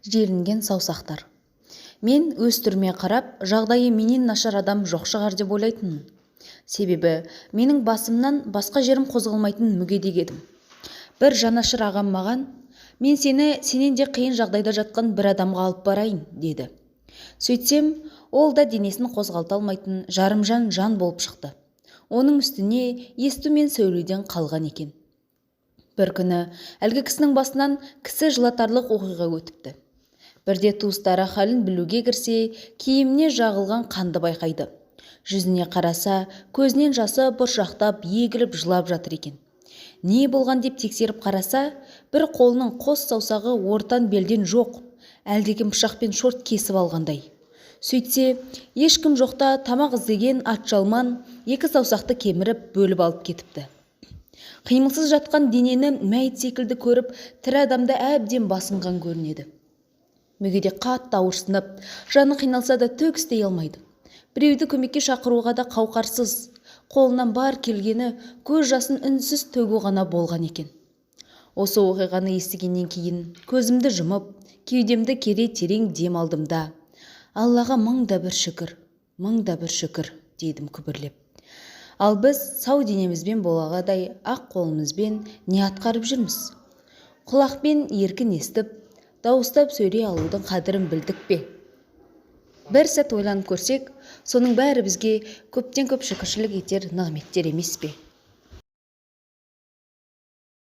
желінген саусақтар. Мен өз түріме қарап, жағдайы менен нашар адам жоқ шығар деп ойлайтынмын. Себебі менің басымнан басқа жерім қозғалмайтын мүгедек едім. Бір жанашыр ағам маған, мен сенен де қиын жағдайда жатқан бір адамға алып барайын, деді. Сөйтсем, ол да денесін қозғалта алмайтын жарымжан жан болып шықты. Оның үстіне есту мен сөйлеуден қалған екен. Бір күні әлгі кісінің басынан кісі жылатарлық оқиға өтіпті. Бірде туыстары халін білуге кірсе, киіміне жағылған қанды байқайды. Жүзіне қараса, көзінен жасы бұршақтап, егіліп жылап жатыр екен. Не болған деп тексеріп қараса, бір қолының қос саусағы ортан белден жоқ, әлдекім пышақпен шорт кесіп алғандай. Сөйтсе, ешкім жоқта тамақ іздеген атжалман екі саусақты кеміріп бөліп алып кетіпті. Қимылсыз жатқан денені мәйіт секілді көріп, тірі адамда әбден басынған көрінеді. Мүгедек қатты ауырсынып, жаны қиналса да түк істей алмайды. Біреуді көмекке шақыруға да қауқарсыз. Қолынан бар келгені көз жасын үнсіз төгу ғана болған екен. Осы оқиғаны естігеннен кейін көзімді жұмып, кеудемді кере терең дем алдым да, Аллаға мың да бір шүкір, дедім күбірлеп. Ал біз сау денемізбен болағадай ақ қолымызбен не атқарып жүрміз? Құлақпен еркін естіп, дауыстап сөйлей алудың қадірін білдік пе? Бір сәт ойланып көрсек, соның бәрі бізге көптен көп шүкіршілік етер нығметтер емес пе?